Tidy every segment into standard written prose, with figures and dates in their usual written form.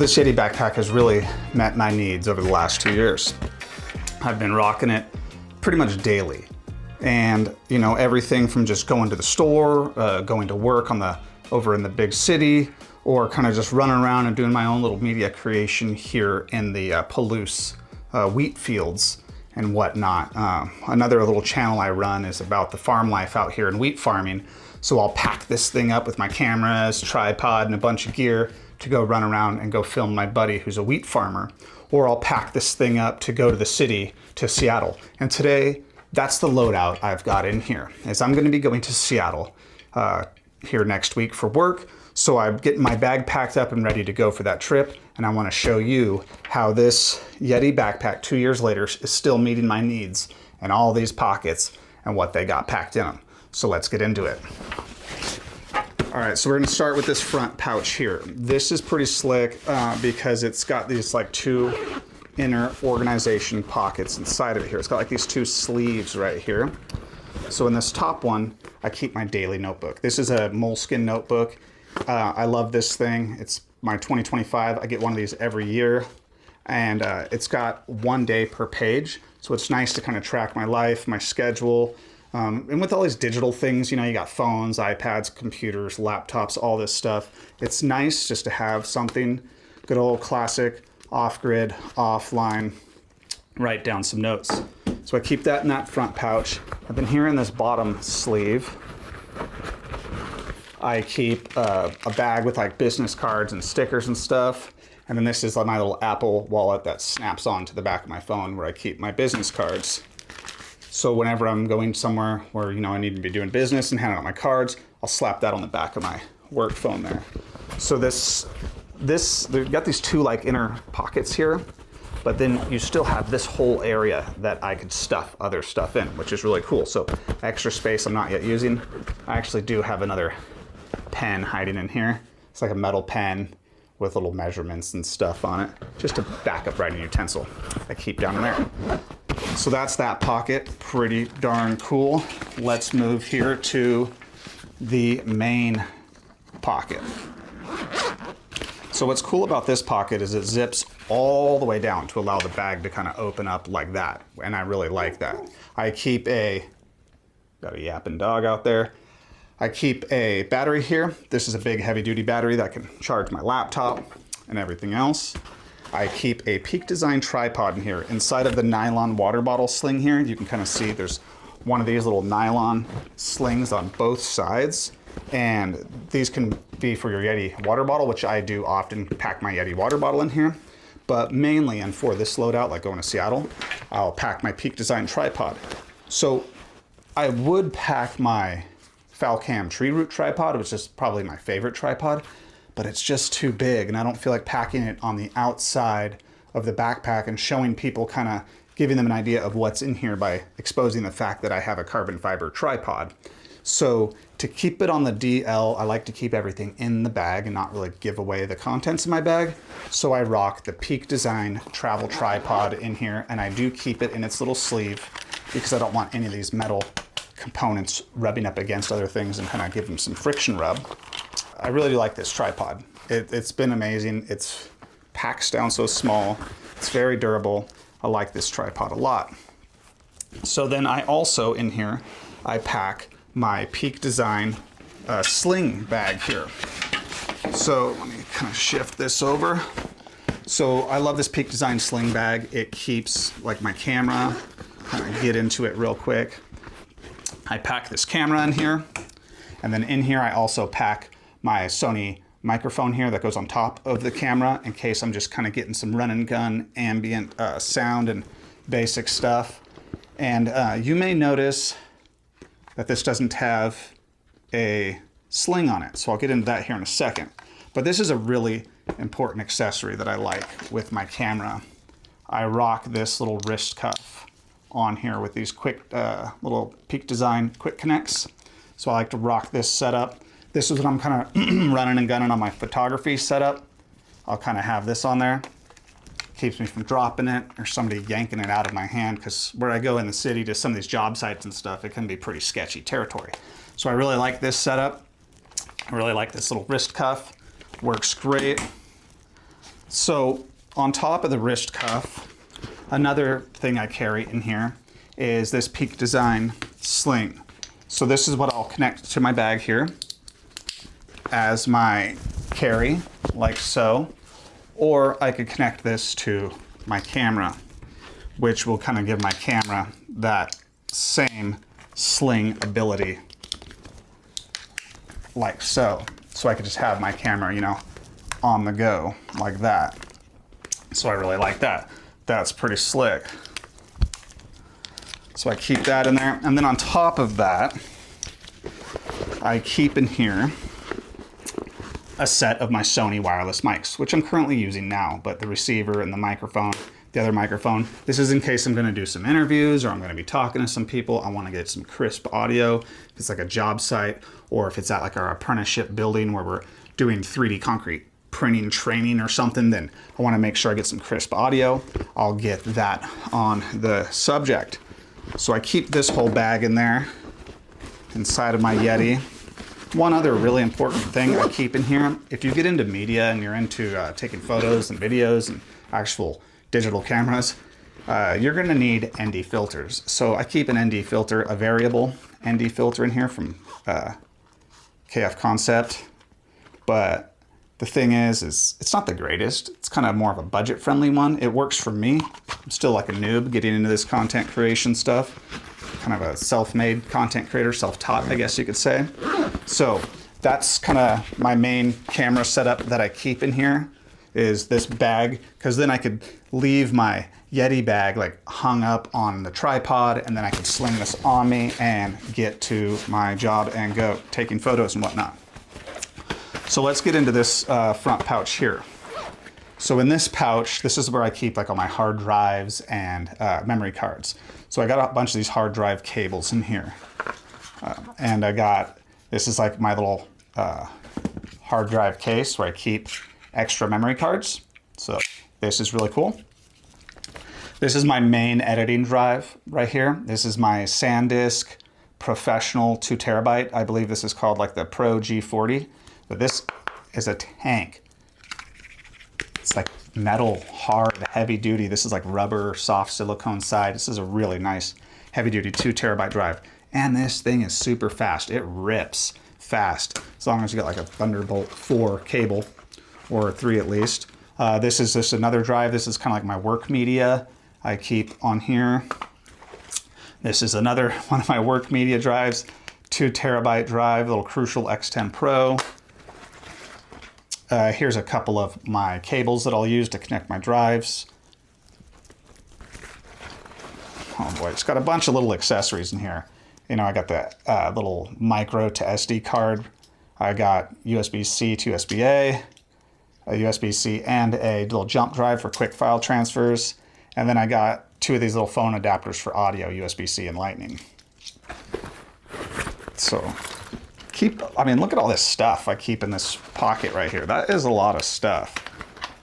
this Yeti backpack has really met my needs over the last 2 years. I've been rocking it pretty much daily. And you know, everything from just going to the store, going to work over in the big city, or kind of just running around and doing my own little media creation here in the Palouse wheat fields and whatnot. Another little channel I run is about the farm life out here in wheat farming. So I'll pack this thing up with my cameras, tripod, and a bunch of gear to go run around and go film my buddy who's a wheat farmer. Or I'll pack this thing up to go to the city, to Seattle. And today, that's the loadout I've got in here, is I'm gonna be going to Seattle here next week for work. So I'm getting my bag packed up and ready to go for that trip. And I wanna show you how this Yeti backpack 2 years later is still meeting my needs and all these pockets and what they got packed in them. So let's get into it. All right, so we're gonna start with this front pouch here. This is pretty slick because it's got these like two inner organization pockets inside of it here. It's got like these two sleeves right here. So in this top one, I keep my daily notebook. This is a Moleskine notebook. I love this thing. It's my 2025. I get one of these every year. And it's got 1 day per page. So it's nice to kind of track my life, my schedule. And with all these digital things, you know, you got phones, iPads, computers, laptops, all this stuff. It's nice just to have something, good old classic, off-grid, offline, write down some notes. So I keep that in that front pouch. I've been here in this bottom sleeve. I keep a bag with like business cards and stickers and stuff. And then this is my little Apple wallet that snaps onto the back of my phone where I keep my business cards. So whenever I'm going somewhere where, you know, I need to be doing business and handing out my cards, I'll slap that on the back of my work phone there. So they've got these two like inner pockets here, but then you still have this whole area that I could stuff other stuff in, which is really cool. So extra space I'm not yet using. I actually do have another pen hiding in here. It's like a metal pen with little measurements and stuff on it, just a backup writing utensil I keep down in there. So that's that pocket, pretty darn cool. Let's move here to the main pocket. So what's cool about this pocket is it zips all the way down to allow the bag to kind of open up like that. And I really like that. I keep got a yapping dog out there. I keep a battery here. This is a big heavy duty battery that can charge my laptop and everything else. I keep a Peak Design tripod in here. Inside of the nylon water bottle sling here, you can kind of see there's one of these little nylon slings on both sides. And these can be for your Yeti water bottle, which I do often pack my Yeti water bottle in here. But mainly, and for this loadout, like going to Seattle, I'll pack my Peak Design tripod. So I would pack my Falcam TreeRoot tripod, which is probably my favorite tripod, but it's just too big and I don't feel like packing it on the outside of the backpack and showing people, kind of giving them an idea of what's in here by exposing the fact that I have a carbon fiber tripod. So to keep it on the DL, I like to keep everything in the bag and not really give away the contents of my bag. So I rock the Peak Design travel tripod in here, and I do keep it in its little sleeve because I don't want any of these metal components rubbing up against other things and kind of give them some friction rub. I really like this tripod. It's been amazing. It packs down so small. It's very durable. I like this tripod a lot. So then I also, in here, I pack my Peak Design sling bag here. So let me kind of shift this over. So I love this Peak Design sling bag. It keeps like my camera, kind of get into it real quick. I pack this camera in here, and then in here I also pack my Sony microphone here that goes on top of the camera in case I'm just kind of getting some run and gun ambient sound and basic stuff. And you may notice that this doesn't have a sling on it, so I'll get into that here in a second. But this is a really important accessory that I like with my camera. I rock this little wrist cuff on here with these quick little Peak Design quick connects. So I like to rock this setup. This is what I'm kind of running and gunning on my photography setup. I'll kind of have this on there. Keeps me from dropping it or somebody yanking it out of my hand, because where I go in the city to some of these job sites and stuff, it can be pretty sketchy territory. So I really like this setup. I really like this little wrist cuff. Works great. So on top of the wrist cuff, another thing I carry in here is this Peak Design sling. So this is what I'll connect to my bag here as my carry, like so. Or I could connect this to my camera, which will kind of give my camera that same sling ability, like so. So I could just have my camera, you know, on the go like that. So I really like that. That's pretty slick. So I keep that in there. And then on top of that, I keep in here a set of my Sony wireless mics, which I'm currently using now, but the receiver and the microphone, the other microphone, this is in case I'm gonna do some interviews or I'm gonna be talking to some people. I wanna get some crisp audio. If it's like a job site, or if it's at like our apprenticeship building where we're doing 3D concrete printing training or something, then I wanna make sure I get some crisp audio. I'll get that on the subject. So I keep this whole bag in there inside of my Yeti. One other really important thing I keep in here, if you get into media and you're into taking photos and videos and actual digital cameras, you're gonna need ND filters. So I keep an ND filter, a variable ND filter in here from KF Concept. But the thing is it's not the greatest. It's kind of more of a budget friendly one. It works for me. I'm still like a noob getting into this content creation stuff. Kind of a self-made content creator, self-taught, I guess you could say. So that's kind of my main camera setup that I keep in here, is this bag, because then I could leave my Yeti bag like hung up on the tripod, and then I could sling this on me and get to my job and go taking photos and whatnot. So let's get into this front pouch here. So in this pouch, this is where I keep like all my hard drives and memory cards. So I got a bunch of these hard drive cables in here. And I got, this is like my little hard drive case where I keep extra memory cards. So this is really cool. This is my main editing drive right here. This is my SanDisk Professional 2 terabyte. I believe this is called like the Pro G40. But this is a tank. It's like metal, hard, heavy duty. This is like rubber, soft silicone side. This is a really nice heavy duty 2 terabyte drive. And this thing is super fast. It rips fast, as long as you got like a Thunderbolt 4 cable, or 3 at least. This is just another drive. This is kind of like my work media I keep on here. This is another one of my work media drives, 2 terabyte drive, little Crucial X10 Pro. Here's a couple of my cables that I'll use to connect my drives. Oh boy, it's got a bunch of little accessories in here. You know, I got the little micro to SD card. I got USB-C to USB-A, a USB-C and a little jump drive for quick file transfers. And then I got 2 of these little phone adapters for audio, USB-C and Lightning. So I mean, look at all this stuff I keep in this pocket right here. That is a lot of stuff.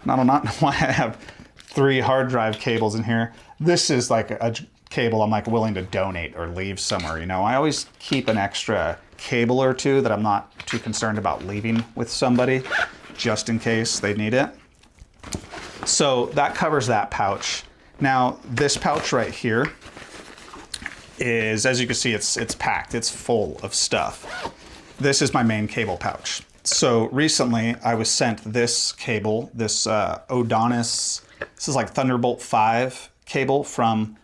And I don't know why I have 3 hard drive cables in here. This is like a cable I'm like willing to donate or leave somewhere, you know. I always keep an extra cable or 2 that I'm not too concerned about leaving with somebody, just in case they need it. So that covers that pouch. Now this pouch right here is, as you can see, it's packed. It's full of stuff. This is my main cable pouch. So recently I was sent this cable, this Odonis, this is like Thunderbolt 5 cable from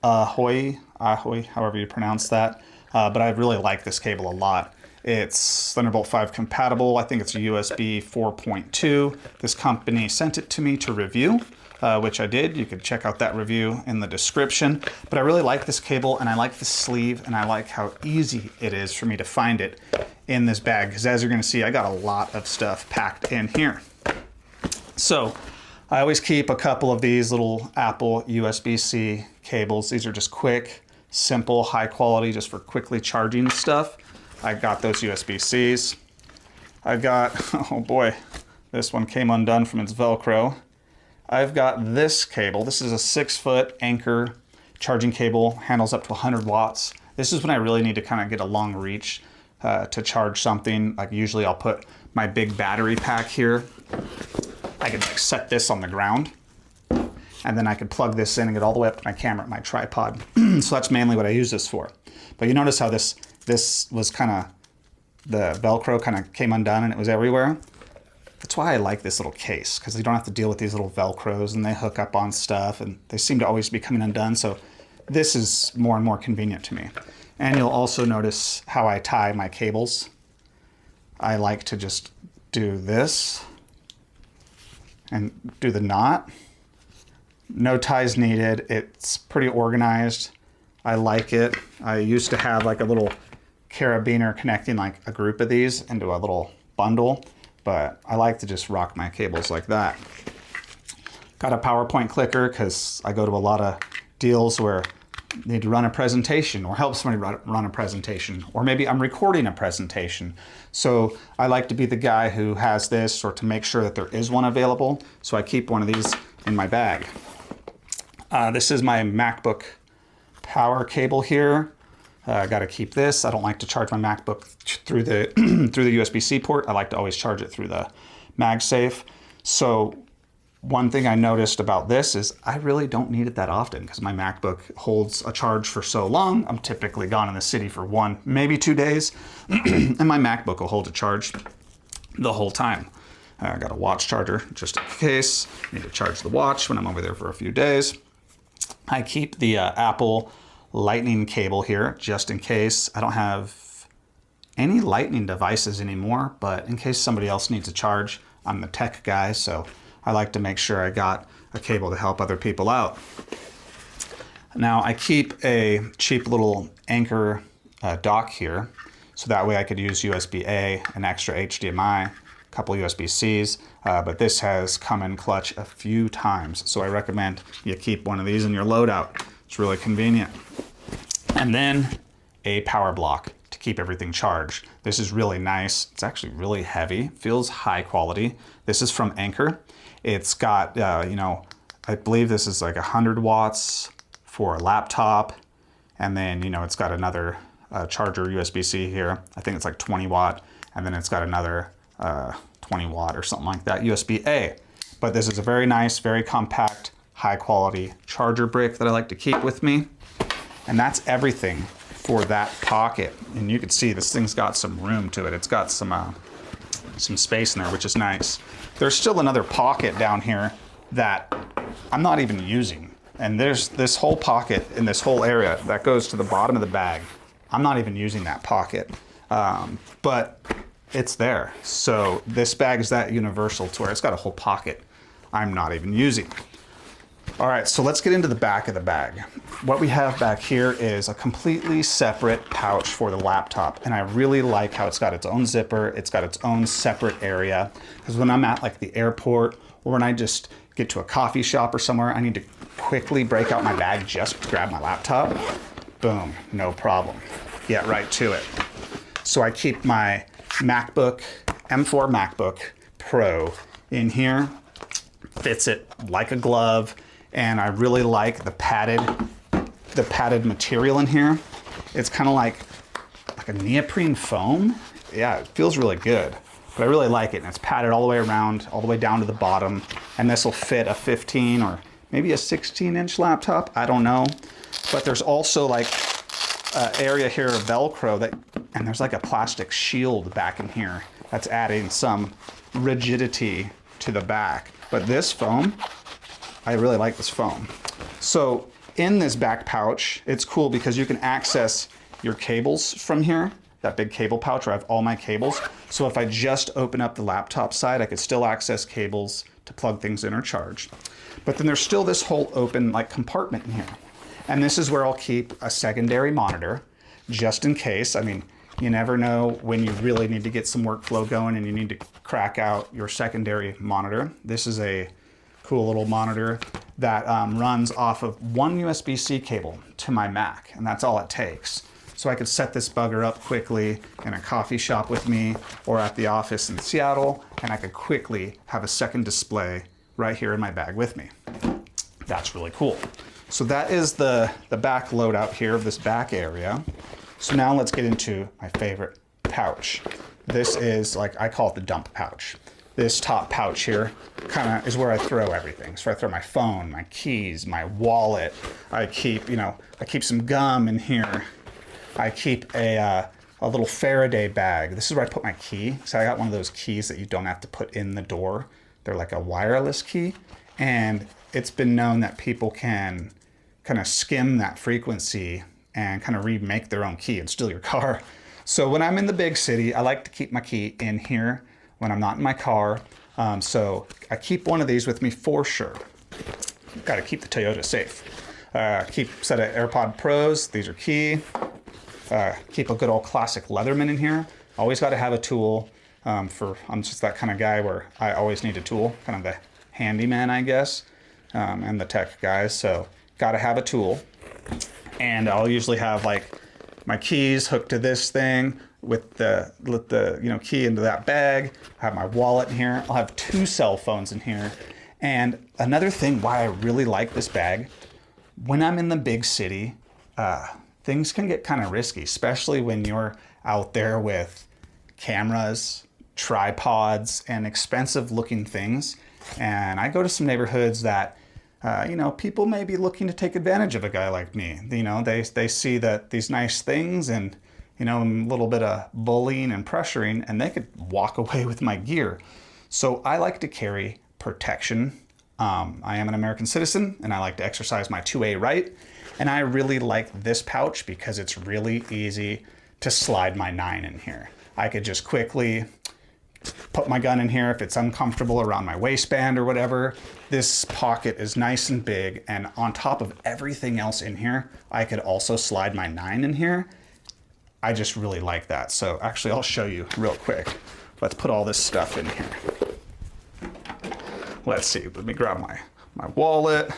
Ahoy, however you pronounce that. But I really like this cable a lot. It's Thunderbolt 5 compatible. I think it's a USB 4.2. This company sent it to me to review, which I did. You could check out that review in the description. But I really like this cable, and I like the sleeve, and I like how easy it is for me to find it in this bag, because as you're gonna see, I got a lot of stuff packed in here. So I always keep a couple of these little Apple USB-C cables. These are just quick, simple, high quality, just for quickly charging stuff. I got those USB-Cs. I've got, oh boy, this one came undone from its Velcro. I've got this cable. This is a 6-foot Anchor charging cable, handles up to 100 watts. This is when I really need to kind of get a long reach to charge something. Like usually I'll put my big battery pack here I could like set this on the ground, and then I could plug this in and get all the way up to my camera, my tripod. So that's mainly what I use this for. But you notice how this was kind of, the Velcro kind of came undone and it was everywhere. That's why I like this little case, because you don't have to deal with these little Velcros and they hook up on stuff and they seem to always be coming undone. So this is more and more convenient to me. And you'll also notice how I tie my cables. I like to just do this and do the knot. No ties needed. It's pretty organized. I like it. I used to have like a little carabiner connecting like a group of these into a little bundle, but I like to just rock my cables like that. Got a PowerPoint clicker because I go to a lot of deals where I need to run a presentation or help somebody run a presentation, or maybe I'm recording a presentation. So I like to be the guy who has this, or to make sure that there is one available. So I keep one of these in my bag. This is my MacBook power cable here. I got to keep this. I don't like to charge my MacBook through the through the USB-C port. I like to always charge it through the MagSafe. So one thing I noticed about this is I really don't need it that often, because my MacBook holds a charge for so long. I'm typically gone in the city for 1, maybe 2 days, and my MacBook will hold a charge the whole time. I got a watch charger just in case. I need to charge the watch when I'm over there for a few days. I keep the Apple Lightning cable here just in case. I don't have any Lightning devices anymore, but in case somebody else needs a charge, I'm the tech guy, so I like to make sure I got a cable to help other people out. Now I keep a cheap little Anchor dock here, so that way I could use USB-A, an extra HDMI, a couple USB-Cs, but this has come in clutch a few times, so I recommend you keep one of these in your loadout. It's really convenient. And then a power block to keep everything charged. This is really nice. It's actually really heavy, feels high quality. This is from Anchor. It's got, you know, I believe this is like 100 watts for a laptop. And then, you know, it's got another charger USB-C here. I think it's like 20 watt. And then it's got another 20 watt or something like that, USB-A. But this is a very nice, very compact, high quality charger brick that I like to keep with me. And that's everything for that pocket. And you can see this thing's got some room to it. It's got some space in there, which is nice. There's still another pocket down here that I'm not even using. And there's this whole pocket in this whole area that goes to the bottom of the bag. I'm not even using that pocket, but it's there. So this bag is that universal to where it's got a whole pocket I'm not even using. All right, so let's get into the back of the bag. What we have back here is a completely separate pouch for the laptop. And I really like how it's got its own zipper. It's got its own separate area. Because when I'm at like the airport, or when I just get to a coffee shop or somewhere, I need to quickly break out my bag just to grab my laptop. Boom, no problem. Get right to it. So I keep my MacBook, M4 MacBook Pro in here. Fits it like a glove. And I really like the padded material in here. It's kind of like a neoprene foam. Yeah, it feels really good. But I really like it, and it's padded all the way around, all the way down to the bottom. And this will fit a 15 or maybe a 16-inch laptop. I don't know. But there's also like an area here of Velcro and there's like a plastic shield back in here that's adding some rigidity to the back. But this foam, I really like this foam. So in this back pouch, it's cool because you can access your cables from here, that big cable pouch where I have all my cables. So if I just open up the laptop side, I could still access cables to plug things in or charge. But then there's still this whole open like compartment in here. And this is where I'll keep a secondary monitor just in case. I mean, you never know when you really need to get some workflow going and you need to crack out your secondary monitor. This is a cool little monitor that runs off of one USB-C cable to my Mac, and that's all it takes. So I could set this bugger up quickly in a coffee shop with me or at the office in Seattle, and I could quickly have a second display right here in my bag with me. That's really cool. So that is the back loadout here of this back area. So now let's get into my favorite pouch. This is, like, I call it the dump pouch. this top pouch here kind of is where I throw everything. So I throw my phone, my keys, my wallet. I keep, I keep some gum in here. I keep a little Faraday bag. This is where I put my key. So I got one of those keys that you don't have to put in the door. They're like a wireless key. And it's been known that people can kind of skim that frequency and kind of remake their own key and steal your car. So when I'm in the big city, I like to keep my key in here when I'm not in my car. So I keep one of these with me for sure. Got to keep the Toyota safe. Keep a set of AirPod Pros. These are key. Keep a good old classic Leatherman in here. Always got to have a tool. I'm just that kind of guy where I always need a tool, kind of the handyman, I guess, and the tech guys. So got to have a tool. And I'll usually have like my keys hooked to this thing with the key into that bag. I have my wallet in here. I'll have 2 cell phones in here. And another thing why I really like this bag, when I'm in the big city, things can get kind of risky, especially when you're out there with cameras, tripods, and expensive looking things. And I go to some neighborhoods that people may be looking to take advantage of a guy like me. They see that these nice things and, a little bit of bullying and pressuring, and they could walk away with my gear. So I like to carry protection. I am an American citizen, and I like to exercise my 2A right. And I really like this pouch because it's really easy to slide my 9 in here. I could just quickly put my gun in here if it's uncomfortable around my waistband or whatever. This pocket is nice and big, and on top of everything else in here, I could also slide my 9 in here. I just really like that. So actually, I'll show you real quick. Let's put all this stuff in here. Let's see, let me grab my wallet.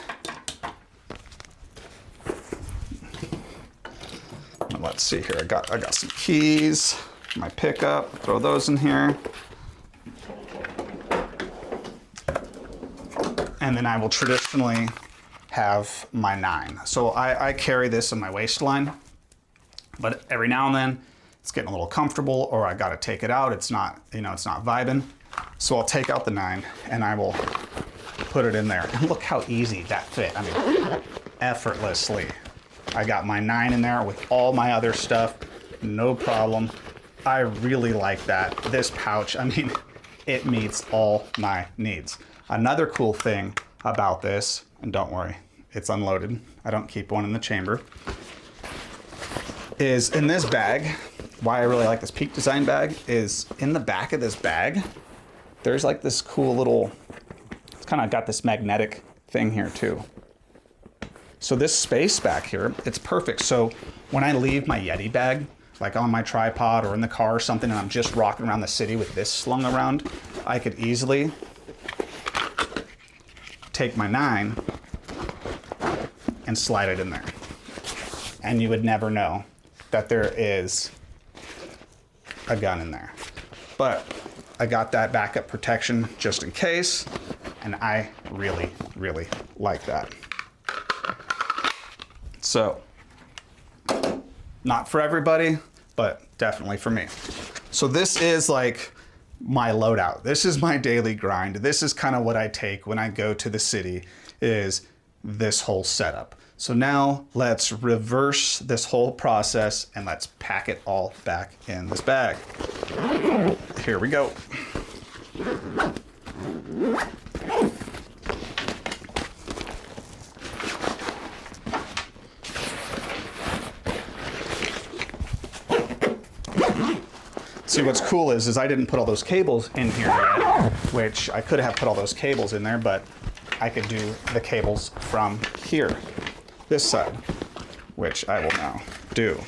And let's see here, I got some keys, my pickup, throw those in here. And then I will traditionally have my 9. So I carry this in my waistline, but every now and then it's getting a little comfortable, or I gotta take it out. It's not, it's not vibing. So I'll take out the 9 and I will put it in there. And look how easy that fit. I mean, effortlessly. I got my 9 in there with all my other stuff, no problem. I really like that. This pouch, I mean, it meets all my needs. Another cool thing about this, and don't worry, it's unloaded. I don't keep one in the chamber, is in this bag, why I really like this Peak Design bag is in the back of this bag, there's like this cool little, it's kind of got this magnetic thing here too. So this space back here, it's perfect. So when I leave my Yeti bag, like on my tripod or in the car or something, and I'm just rocking around the city with this slung around, I could easily take my 9 and slide it in there. And you would never know that there is a gun in there. But I got that backup protection just in case, and I really, really like that. So, not for everybody, but definitely for me. So this is like my loadout. This is my daily grind. This is kind of what I take when I go to the city, is this whole setup. So now let's reverse this whole process and let's pack it all back in this bag. Here we go. See, what's cool is I didn't put all those cables in here yet, which I could have put all those cables in there, but I could do the cables from here, this side, which I will now do.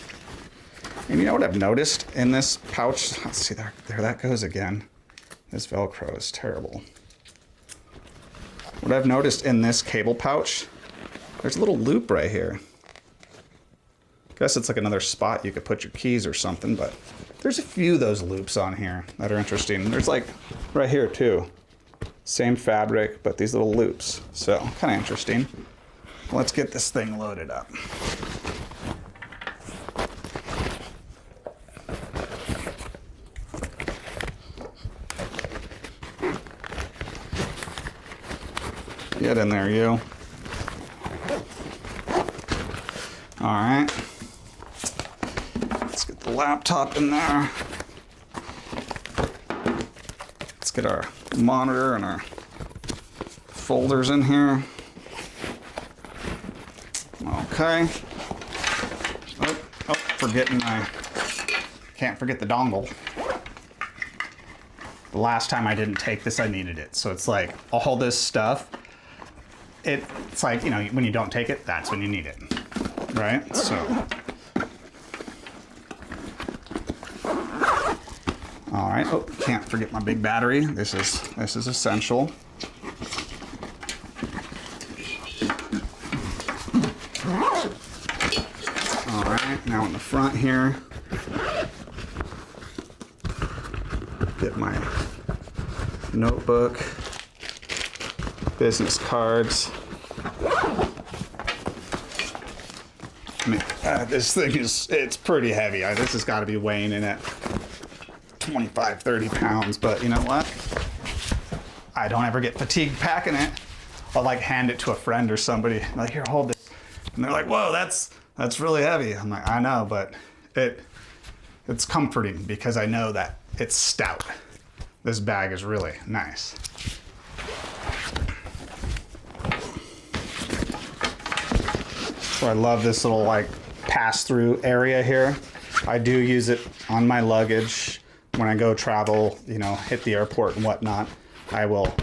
And you know what I've noticed in this pouch? Let's see, there that goes again. This Velcro is terrible. What I've noticed in this cable pouch, there's a little loop right here. I guess it's like another spot you could put your keys or something, but there's a few of those loops on here that are interesting. There's like right here too. Same fabric, but these little loops. So kind of interesting. Let's get this thing loaded up. Get in there, you. All right. Let's get the laptop in there. Let's get our monitor and our folders in here. Okay. Oh, forgetting can't forget the dongle. The last time I didn't take this, I needed it. So it's like all this stuff. It's like, you know, when you don't take it, that's when you need it, right? So, all right. Oh, can't forget my big battery. This is essential. All right. Now in the front here, get my notebook, business cards. I mean, this thing it's pretty heavy. This has got to be weighing in at 25, 30 pounds, but you know what? I don't ever get fatigued packing it. I'll like hand it to a friend or somebody, like, here, hold this. And they're like, whoa, that's really heavy. I'm like, I know, but it's comforting because I know that it's stout. This bag is really nice. So I love this little like pass-through area here. I do use it on my luggage when I go travel, you know, hit the airport and whatnot. I will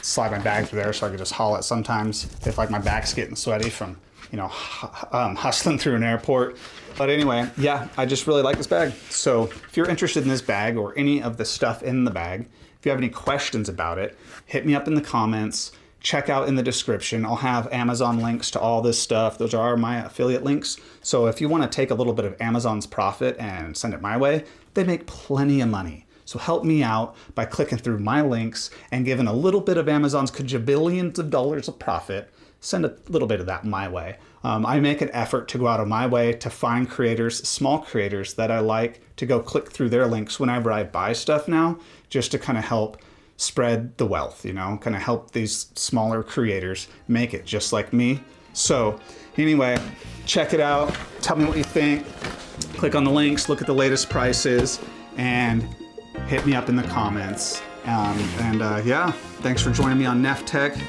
slide my bag through there so I can just haul it sometimes if like my back's getting sweaty from, you know, hustling through an airport. But anyway, yeah, I just really like this bag. So if you're interested in this bag or any of the stuff in the bag, if you have any questions about it, hit me up in the comments. Check out in the description. I'll have Amazon links to all this stuff. Those are my affiliate links. So if you want to take a little bit of Amazon's profit and send it my way, they make plenty of money. So help me out by clicking through my links and giving a little bit of Amazon's kajabillions of dollars of profit. Send a little bit of that my way. I make an effort to go out of my way to find creators, small creators that I like, to go click through their links whenever I buy stuff now, just to kind of help spread the wealth, you know, kind of help these smaller creators make it just like me. So anyway, check it out. Tell me what you think. Click on the links, look at the latest prices, and hit me up in the comments. Yeah, thanks for joining me on Neff-Tekk.